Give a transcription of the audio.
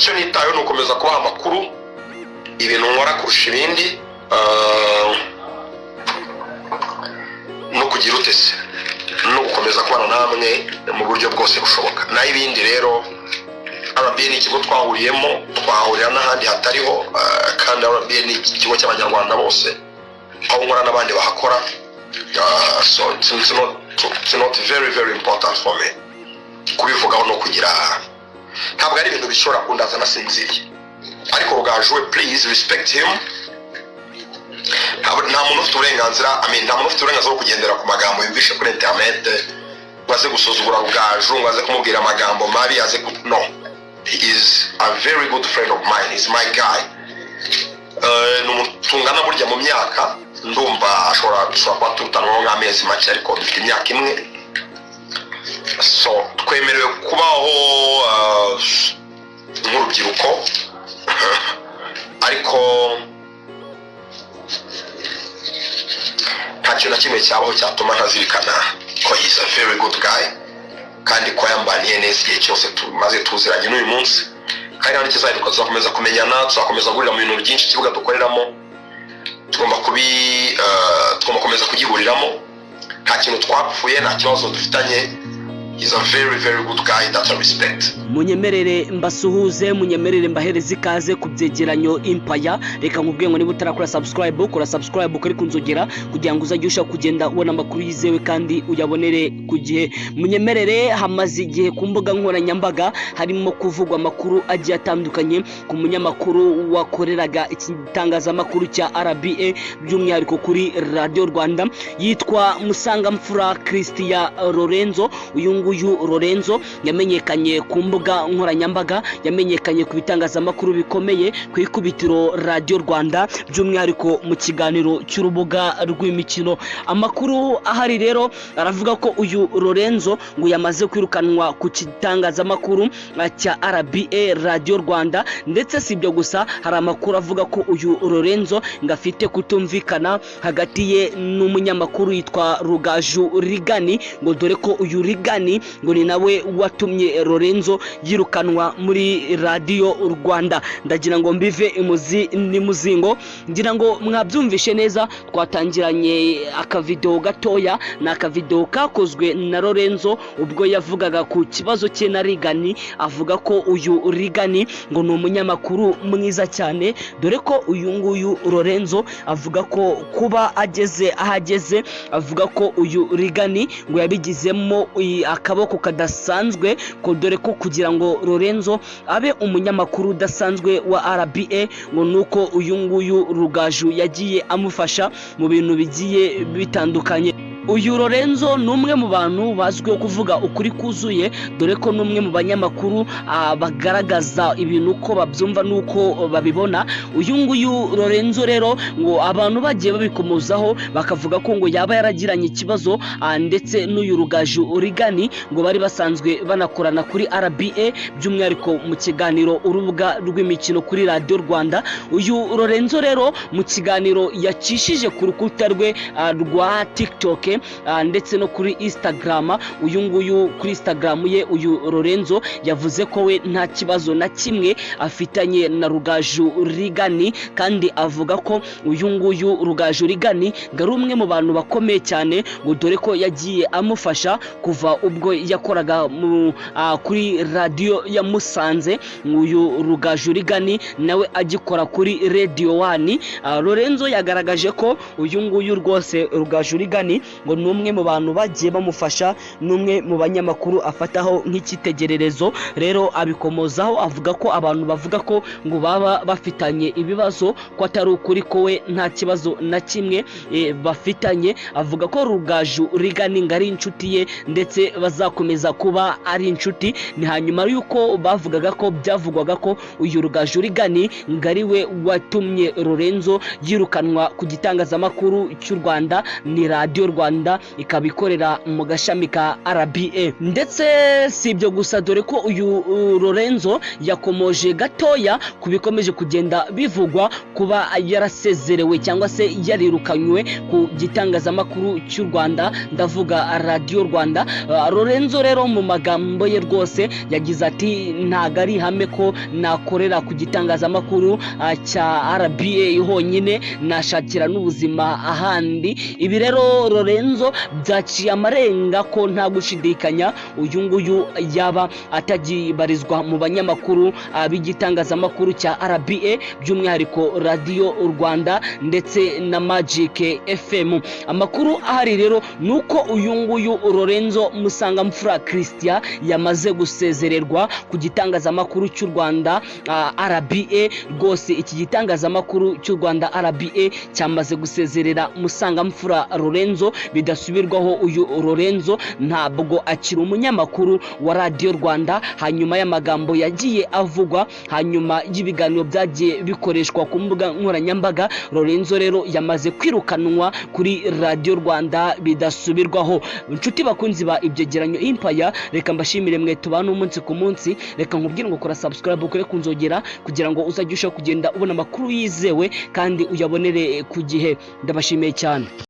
icyo nitayo no komeza kubaha amakuru ibintu nkora kurusha ibindi no kugira utese no gukomeza kubana namwe mu buryo bwose bushoboka. Naho ibindi rero RBA ni ikigo twahurira n'ahandi hatariho, kandi RBA ni ikigo cy'abanyarwanda bose aho nkora n'abandi bahakora. So it's not very very important for me kubivugaho no kugira, ntabwo ari ibintu bishobora kundaza nasinziriye. Ariko Rugaju we, please respect him. Nta muntu ufite uburenganzira bwo kugendera ku magambo yumvishe kuri internet, waze gusuzugura Rugaju, waze kumubwira amagambo mabi, no. He is a very good friend of mine. He's my guy. Tungana burya mu myaka, ndumva ashobora kuba tutanwa nk'amezi make, ariko dufite imyaka imwe. So twemerewe kubaho nk'urubyiruko, ariko nta kintu na kimwe cyabaho cyatuma ntazirikana ko he's a very good guy, kandi ko yambaniye neza igihe cyose tumaze tuziranye n'uyu munsi. Kandi hano kizahinduka, tuzakomeza kumenyana, tuzakomeza guhurira mu bintu byinshi ikibuga dukoreramo, tugomba komeza kugihuriramo. Nta kintu twapfuye, nta kibazo dufitanye. He's a very very good guy that I respect. Munyemerere mbasuhuze, munyemerere mbahereze ikaze ku byegeranyo Empire. Reka nkubwiye ngo niba utarakora subscribe, kora subscribe kuri kunzogera kugira ngo uzajye ushaka kugenda ubona amakuru yizewe kandi uyabonere ku gihe. Munyemerere, hamaze igihe ku mbuga nkoranyambaga harimo kuvugwa amakuru agiye atandukanye ku munyamakuru wakoreraga ikitangazamakuru cya RBA by'umwihariko kuri Radio Rwanda, yitwa Musangamfura Christian Lorenzo. Uyu Lorenzo yamenyekanye ku mbuga nkoranyambaga, yamenyekanye ku bitangazamakuru bikomeye ku ikubitiro Radio Rwanda, by'umwihariko mu kiganiro cy'urubuga rw'imikino. Amakuru ahari rero aravuga ko uyu Lorenzo ngo yamaze kwirukanwa ku kitangazamakuru cya RBA Radio Rwanda, ndetse si ibyo gusa, hari amakuru avuga ko uyu Lorenzo ngafite kutumvikana hagati ye n'umunyamakuru yitwa Rugaju Rigani, ngo dore ko uyu Rigani ngo ni nawe watumye Lorenzo yirukanwa muri Radio Rwanda. Ndagira ngo mbive imuzi n'imuzingo, ngira ngo mwabyumvishe neza. Twatangiranye akavideo gatoya, na akavideo kakozwe na Lorenzo ubwo yavugaga ku kibazo cye na Rigani, avuga ko uyu Rigani ngo ni umunyamakuru mwiza cyane, dore ko uyu nguyu Lorenzo avuga ko kuba ageze ahageze, avuga ko uyu Rigani ngo yabigizemo akaboko kadasanzwe, ko dore ko kugira ngo Lorenzo abe umunyamakuru udasanzwe wa RBA ngo nuko uyu nguyu Rugaju yagiye amufasha mu bintu bigiye bitandukanye. Uyu Lorenzo numwe mu bantu bazwiho kuvuga ukuri kuzuye, dore ko numwe mu banyamakuru bagaragaza ibintu uko babyumva nuko babibona. Uyu nguyu Lorenzo rero ngo abantu bagiye babikomozaho bakavuga ko ngo yaba yaragiranye ikibazo ndetse n'uyu Rugaju Rigani ngo bari basanzwe banakorana kuri RBA, by'umwihariko mu kiganiro urubuga rw'imikino kuri Radio Rwanda. Uyu Lorenzo rero mu kiganiro yacishije ku rukuta rwe rwa TikTok ndetse no kuri Instagram, uyu nguyu kuri Instagram ye uyu Lorenzo yavuze ko we nta kibazo na kimwe afitanye na Rugaju Rigani, kandi avuga ko uyu nguyu Rugaju Rigani ngari umwe mu bantu bakomeye cyane, ngo dore ko yagiye amufasha kuva ubwo yakoraga kuri radio ya Musanze, uyu Rugaju Rigani nawe agikora kuri Radio 1. Lorenzo yagaragaje ko uyu nguyu rwose Rugaju Rigani ngo numwe mu bantu bagiye bamufasha, numwe mu banyamakuru afataho nk'ikitegererezo. Rero abikomozaho avuga ko abantu bavuga ko ngo baba bafitanye ibibazo ko atari ukuri, ko we nta kibazo na kimwe bafitanye. Avuga ko Rugaju Rigani ngari inshuti ye ndetse bazakomeza kuba ari inshuti. Ni hanyuma yuko bavugaga ko byavugwaga ko uyu Rugaju Rigani ngari we watumye Lorenzo yirukanwa ku gitangazamakuru cy'u Rwanda, ni Radio Rwanda. Rwanda ikaba ikorera mu gashami ka RBA. Ndetse si ibyo gusa, dore ko uyu Lorenzo yakomoje gatoya ku bikomeje kugenda bivugwa kuba yarasezerewe cyangwa se yarirukanywe ku gitangazamakuru cy'u Rwanda, ndavuga Radio Rwanda. Lorenzo rero mu magambo ye rwose yagize ati ntago ari ihame ko nakorera ku gitangazamakuru cya RBA honyine, nashakira n'ubuzima ahandi. Ibi rero Lorenzo byaciye amarenga ko nta gushidikanya uyu nguyu yaba atagibarizwa mu banyamakuru b'igitangazamakuru cya RBA, by'umwihariko Radio Rwanda ndetse na Magic FM. Amakuru ahari rero nuko uyu nguyu Lorenzo Musangamfura Christian yamaze gusezererwa ku gitangazamakuru cy'u Rwanda RBA. Rwose iki gitangazamakuru cy'u Rwanda RBA cyamaze gusezerera Musangamfura Lorenzo bidasubirwaho. Uyu Lorenzo ntabwo akiri umunyamakuru wa Radio Rwanda. Hanyuma y'amagambo yagiye avugwa, hanyuma y'ibiganiro byagiye bikoreshwa ku mbuga nkoranyambaga, Lorenzo rero yamaze kwirukanwa kuri Radio Rwanda bidasubirwaho. Inshuti bakunzi ba Ibyegeranyo Empire, reka mbashimire mwe tubana umunsi ku munsi. Reka nkubwire ngo kora subscribe ukore kunzogera kugira ngo uzajye kugenda ubona amakuru yizewe kandi uyabonere ku gihe. Ndabashimiye cyane.